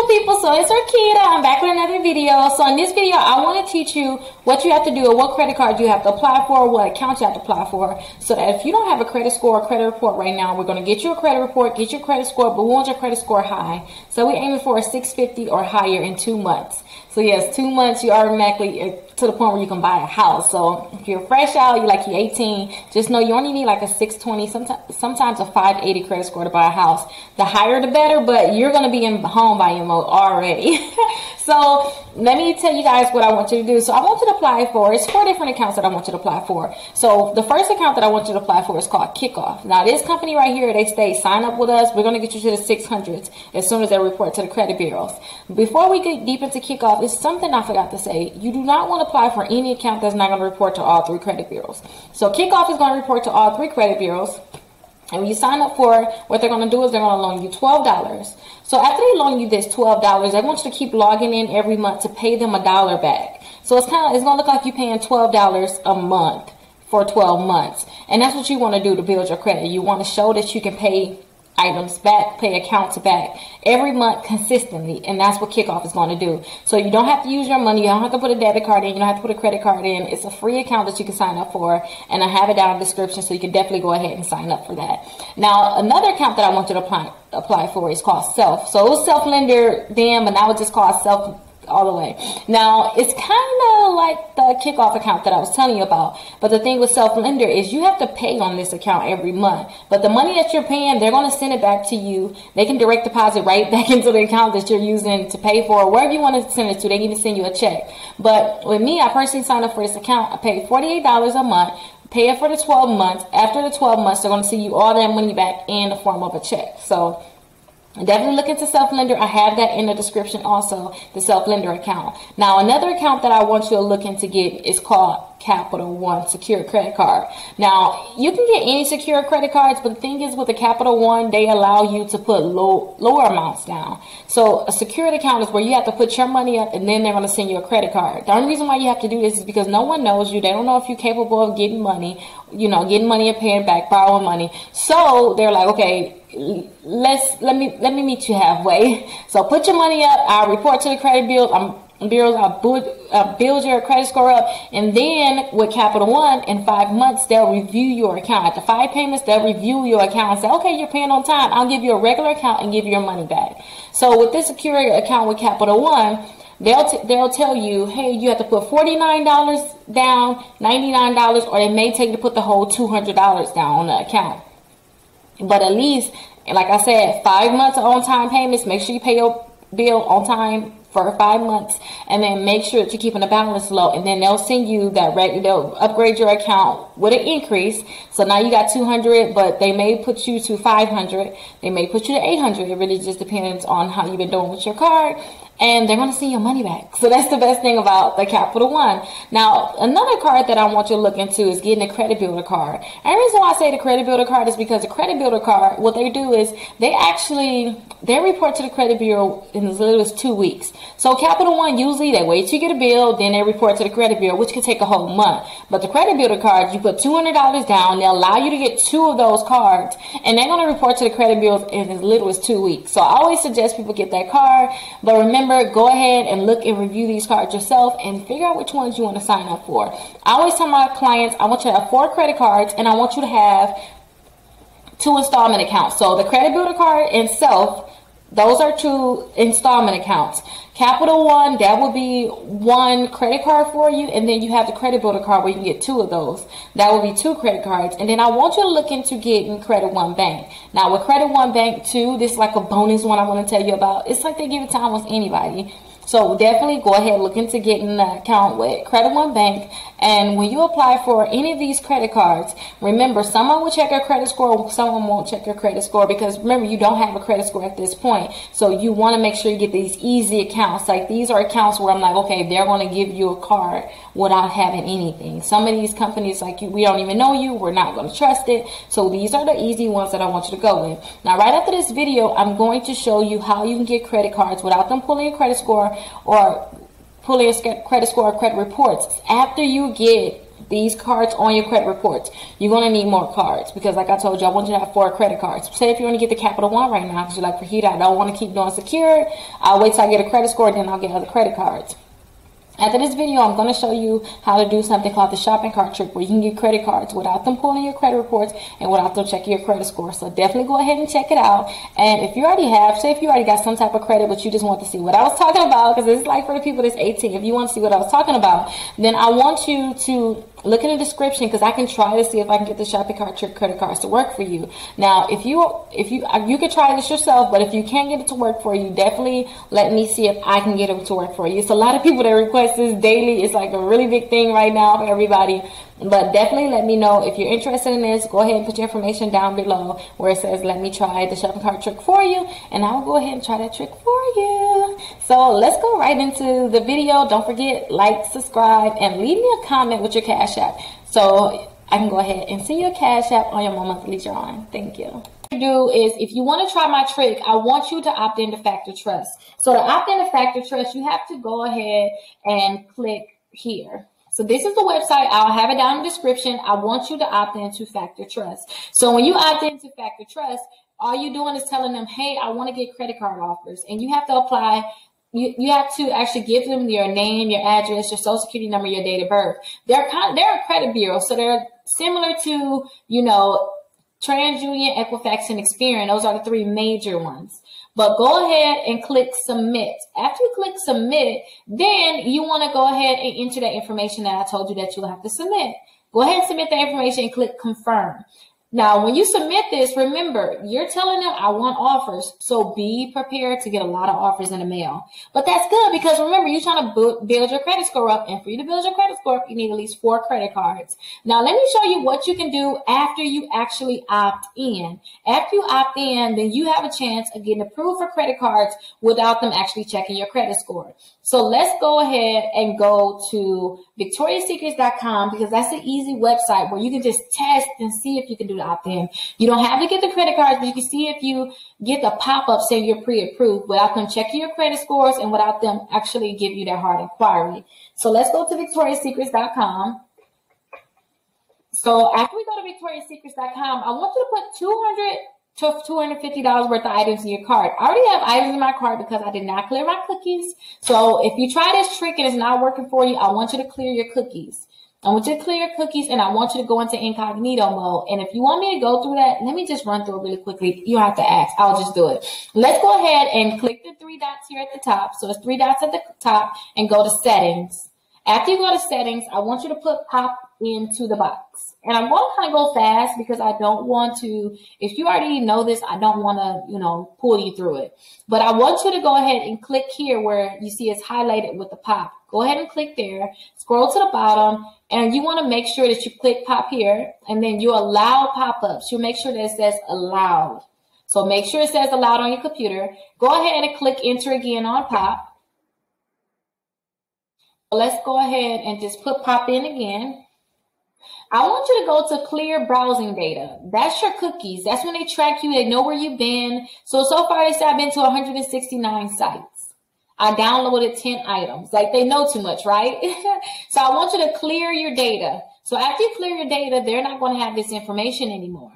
people, so it's Rickita. I'm back with another video. So in this video, I want to teach you what you have to do or what credit card you have to apply for, what account you have to apply for, so that if you don't have a credit score or credit report right now, we're going to get you a credit report, get your credit score, but we want your credit score high. So we're aiming for a 650 or higher in 2 months. So yes, 2 months, you automatically to the point where you can buy a house. So if you're fresh out, you're 18, just know you only need like a 620, sometimes a 580 credit score to buy a house. The higher the better, but you're going to be in home buying mode already. So let me tell you guys what I want you to do. So I want you to apply for, it's 4 different accounts that I want you to apply for. So the first account that I want you to apply for is called Kickoff. Now this company right here, they say sign up with us. We're going to get you to the 600s as soon as they report to the credit bureaus. Before we get deep into Kickoff, it's something I forgot to say. You do not want to apply for any account that's not going to report to all 3 credit bureaus. So Kickoff is going to report to all 3 credit bureaus. And when you sign up for it, what they're going to do is they're going to loan you $12. So after they loan you this $12, they want you to keep logging in every month to pay them $1 back. So it's going to look like you're paying $12 a month for 12 months. And that's what you want to do to build your credit. You want to show that you can pay items back, pay accounts back every month consistently, and that's what Kickoff is going to do. So you don't have to use your money, you don't have to put a debit card in, you don't have to put a credit card in. It's a free account that you can sign up for, and I have it down in the description, so you can definitely go ahead and sign up for that. Now another account that I want you to apply for is called Self. So it was Self Lender then, but now it's just called Self all the way. Now it's kind of like the Kickoff account that I was telling you about, but the thing with Self Lender is you have to pay on this account every month, but the money that you're paying, they're going to send it back to you. They can direct deposit right back into the account that you're using to pay for, wherever you want to send it to. They can even send you a check. But with me, I personally signed up for this account. I paid $48 a month, pay it for the 12 months. After the 12 months, they're going to send you all that money back in the form of a check. So definitely look into Self Lender. I have that in the description also, the Self Lender account. Now another account that I want you to look into get is called CapitalOne Secure Credit Card. Now you can get any secure credit cards, but the thing is with the CapitalOne, they allow you to put lower amounts down. So a secured account is where you have to put your money up and then they're going to send you a credit card. The only reason why you have to do this is because no one knows you. They don't know if you're capable of getting money, getting money and paying back, borrowing money. So they're like, okay, let me meet you halfway. So put your money up. I'll report to the credit bureaus. I'll build your credit score up, and then with CapitalOne, in 5 months they'll review your account. After 5 payments, they'll review your account and say, okay, you're paying on time. I'll give you a regular account and give you your money back. So with this secure account with CapitalOne, they'll tell you, hey, you have to put $49 down, $99, or they may take you to put the whole $200 down on the account. But at least, like I said, 5 months of on-time payments. Make sure you pay your bill on time for 5 months, and then make sure that you're keeping the balance low, and then they'll send you that they'll upgrade your account with an increase. So now you got 200, but they may put you to 500, they may put you to 800. It really just depends on how you've been doing with your card, and they're going to send your money back. So that's the best thing about the CapitalOne. Now another card that I want you to look into is getting a credit builder card. And the reason why I say the credit builder card is because the credit builder card, what they do is they report to the credit bureau in as little as 2 weeks. So CapitalOne, usually they wait till you get a bill, then they report to the credit bureau, which can take a whole month. But the credit builder card, you put $200 down, they allow you to get 2 of those cards, and they're going to report to the credit bureau in as little as 2 weeks. So I always suggest people get that card, but remember, go ahead and look and review these cards yourself and figure out which ones you want to sign up for. I always tell my clients, I want you to have 4 credit cards, and I want you to have 2 installment accounts. So the credit builder card and Self, those are 2 installment accounts. CapitalOne, that will be 1 credit card for you, and then you have the credit builder card where you can get 2 of those. That will be 2 credit cards. And then I want you to look into getting Credit One Bank. Now with Credit One Bank too, this is like a bonus one I want to tell you about. It's like they give it to almost anybody. So definitely go ahead, look into getting an account with Credit One Bank. And when you apply for any of these credit cards, remember, someone will check your credit score, someone won't check your credit score, because remember, you don't have a credit score at this point. So you want to make sure you get these easy accounts. Like these are accounts where I'm like, okay, they're going to give you a card without having anything. Some of these companies, like we don't even know you, we're not going to trust it. So these are the easy ones that I want you to go with. Now, right after this video, I'm going to show you how you can get credit cards without them pulling your credit score or pulling your credit score or credit reports. After you get these cards on your credit reports, you're going to need more cards because, like I told you, I want you to have 4 credit cards. Say if you want to get the CapitalOne right now because you're like, Rickita, I don't want to keep doing secured. I'll wait till I get a credit score, then I'll get other credit cards. After this video, I'm going to show you how to do something called the shopping cart trick where you can get credit cards without them pulling your credit reports and without them checking your credit score. So definitely go ahead and check it out. And if you already have, say if you already got some type of credit, but you just want to see what I was talking about, because it's like for the people that's 18, if you want to see what I was talking about, then I want you to look in the description because I can try to see if I can get the shopping cart trick credit cards to work for you. Now, if you can try this yourself, but if you can't get it to work for you, definitely let me see if I can get it to work for you. It's a lot of people that request this daily. It's like a really big thing right now for everybody. But definitely let me know if you're interested in this. Go ahead and put your information down below where it says let me try the shopping cart trick for you, and I will go ahead and try that trick for you. So let's go right into the video. Don't forget, like, subscribe, and leave me a comment with your Cash App so I can go ahead and see your Cash App on your monthly drawing. Thank you. What you do is, if you want to try my trick, I want you to opt into Factor Trust. So to opt into Factor Trust, you have to go ahead and click here. So this is the website. I'll have it down in the description. I want you to opt into Factor Trust. So when you opt into Factor Trust, all you're doing is telling them, hey, I want to get credit card offers. And you have to apply. You have to actually give them your name, your address, your social security number, your date of birth. They're a credit bureau. So they're similar to, TransUnion, Equifax, and Experian. Those are the 3 major ones. But go ahead and click submit. After you click submit, then you want to go ahead and enter that information that I told you that you'll have to submit. Go ahead and submit that information and click confirm. Now, when you submit this, remember, you're telling them I want offers. So be prepared to get a lot of offers in the mail. But that's good because remember, you're trying to build your credit score up. And for you to build your credit score up, you need at least 4 credit cards. Now, let me show you what you can do after you actually opt in. After you opt in, then you have a chance of getting approved for credit cards without them actually checking your credit score. So let's go ahead and go to victoriassecrets.com because that's an easy website where you can just test and see if you can do the opt-in. You don't have to get the credit cards, but you can see if you get the pop-up saying you're pre-approved without them checking your credit scores and without them actually give you that hard inquiry. So let's go to victoriassecrets.com. So after we go to victoriassecrets.com, I want you to put $250 worth of items in your cart. I already have items in my cart because I did not clear my cookies. So if you try this trick and it's not working for you, I want you to clear your cookies. I want you to clear your cookies and I want you to go into incognito mode. And if you want me to go through that, let me just run through it really quickly. You don't have to ask. I'll just do it. Let's go ahead and click the 3 dots here at the top. So it's 3 dots at the top and go to settings. After you go to settings, I want you to put pop into the box. And I'm going to kind of go fast because I don't want to, if you already know this, I don't want to, pull you through it. But I want you to go ahead and click here where you see it's highlighted with the pop. Go ahead and click there, scroll to the bottom, and you want to make sure that you click pop here, and then you allow pop-ups. You make sure that it says allowed. So make sure it says allowed on your computer. Go ahead and click enter again on pop. Let's go ahead and just put pop in again. I want you to go to clear browsing data. That's your cookies. That's when they track you. They know where you've been. So far they say I've been to 169 sites. I downloaded 10 items. Like they know too much, right? So I want you to clear your data. So after you clear your data, they're not going to have this information anymore.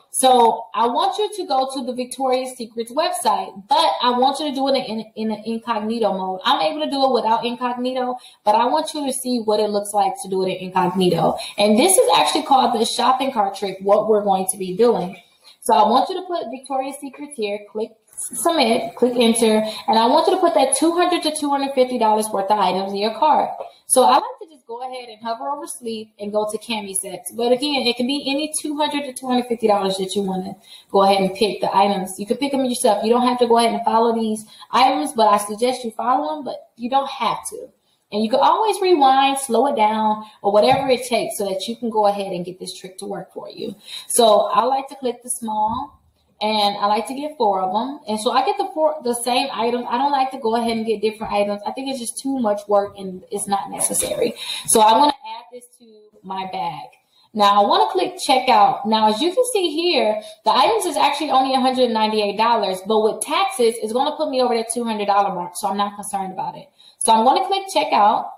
So I want you to go to the Victoria's Secrets website, but I want you to do it in an incognito mode. I'm able to do it without incognito, but I want you to see what it looks like to do it in incognito. And this is actually called the shopping cart trick, what we're going to be doing. So I want you to put Victoria's Secrets here, click submit, click enter, and I want you to put that $200 to $250 worth of items in your cart. So I like to just go ahead and hover over sleep and go to Cami Sets. But again, it can be any $200 to $250 that you want to go ahead and pick the items. You can pick them yourself. You don't have to go ahead and follow these items, but I suggest you follow them, but you don't have to. And you can always rewind, slow it down, or whatever it takes so that you can go ahead and get this trick to work for you. So I like to click the small. And I like to get 4 of them. And so I get the same items. I don't like to go ahead and get different items. I think it's just too much work and it's not necessary. So I want to add this to my bag. Now I want to click checkout. Now, as you can see here, the items is actually only $198, but with taxes, it's going to put me over that $200 mark. So I'm not concerned about it. So I'm going to click checkout.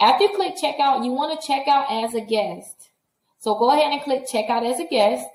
After you click checkout, you want to check out as a guest. So go ahead and click checkout as a guest.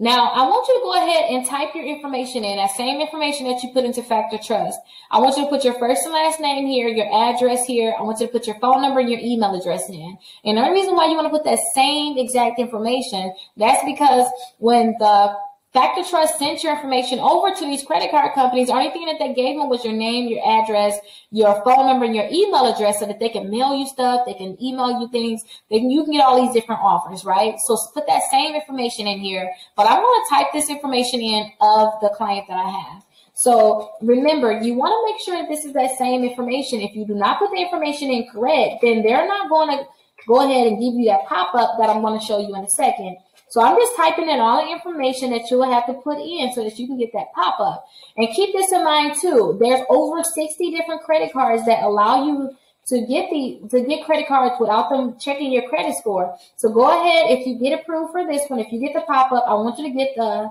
Now, I want you to go ahead and type your information in, that same information that you put into Factor Trust. I want you to put your first and last name here, your address here. I want you to put your phone number and your email address in. And the only reason why you want to put that same exact information, that's because when the Factor Trust sent your information over to these credit card companies, the only thing that they gave them was your name, your address, your phone number, and your email address so that they can mail you stuff, they can email you things, you can get all these different offers, right? So put that same information in here, but I'm going to type this information in of the client that I have. So remember, you want to make sure that this is that same information. If you do not put the information in correct, then they're not going to go ahead and give you that pop-up that I'm going to show you in a second. So I'm just typing in all the information that you will have to put in so that you can get that pop-up. And keep this in mind too. There's over 60 different credit cards that allow you to get credit cards without them checking your credit score. So go ahead, if you get approved for this one, if you get the pop-up, I want you to get the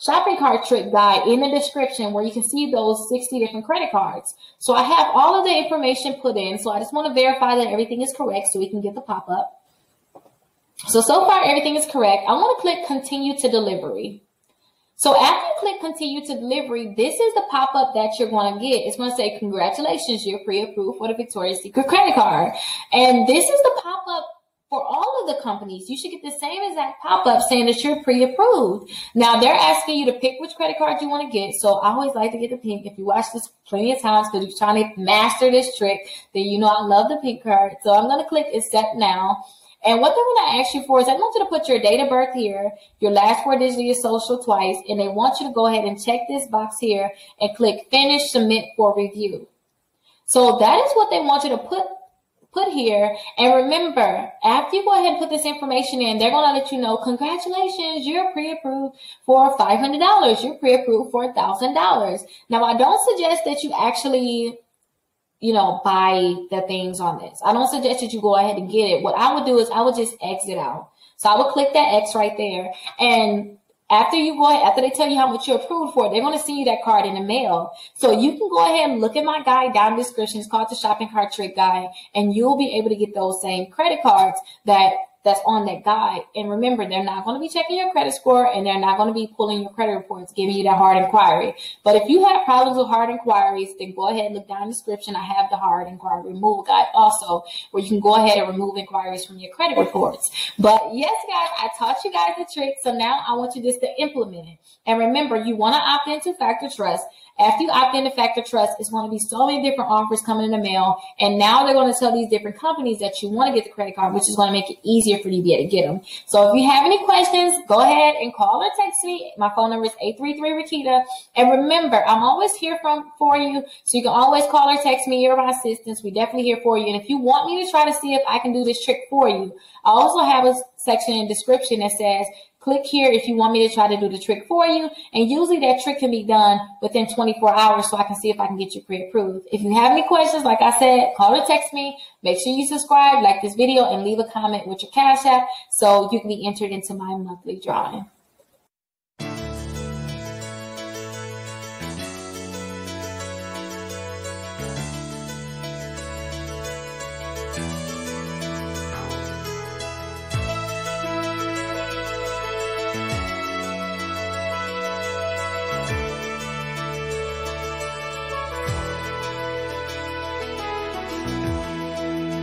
shopping cart trick guide in the description where you can see those 60 different credit cards. So I have all of the information put in. So I just want to verify that everything is correct so we can get the pop-up. So far, everything is correct. I want to click continue to delivery. So after you click continue to delivery, this is the pop-up that you're going to get. It's going to say, congratulations, you're pre-approved for the Victoria's Secret credit card. And this is the pop-up for all of the companies. You should get the same exact pop-up saying that you're pre-approved. Now, they're asking you to pick which credit card you want to get. So I always like to get the pink. If you watch this plenty of times because you're trying to master this trick, then you know I love the pink card. So I'm going to click accept now. And what they're going to ask you for is they want you to put your date of birth here, your last 4 digits of your social twice, and they want you to go ahead and check this box here and click finish, submit for review. So that is what they want you to put here. And remember, after you go ahead and put this information in, they're going to let you know, congratulations, you're pre-approved for $500. You're pre-approved for $1,000. Now, I don't suggest that you actually buy the things on this. I don't suggest that you go ahead and get it. What I would do is I would just exit out. So I would click that X right there. And after they tell you how much you're approved for, they're going to send you that card in the mail. So you can go ahead and look at my guide down in the description. It's called the Shopping Cart Trick Guide. And you'll be able to get those same credit cards that's on that guide. And remember, they're not going to be checking your credit score and they're not going to be pulling your credit reports, giving you that hard inquiry. But if you have problems with hard inquiries, then go ahead and look down in the description. I have the hard inquiry removal guide also, where you can go ahead and remove inquiries from your credit reports. But yes, guys, I taught you guys the trick. So now I want you just to implement it. And remember, you want to opt into Factor Trust. After you opt into Factor Trust, it's going to be so many different offers coming in the mail. And now they're going to tell these different companies that you want to get the credit card, which is going to make it easier for you to be able to get them. So if you have any questions, go ahead and call or text me. My phone number is 833-Rickita. And remember, I'm always here for you. So you can always call or text me. You're my assistants. We're definitely here for you. And if you want me to try to see if I can do this trick for you, I also have a section in the description that says, click here if you want me to try to do the trick for you. And usually that trick can be done within 24 hours so I can see if I can get you pre-approved. If you have any questions, like I said, call or text me. Make sure you subscribe, like this video, and leave a comment with your Cash App so you can be entered into my monthly drawing.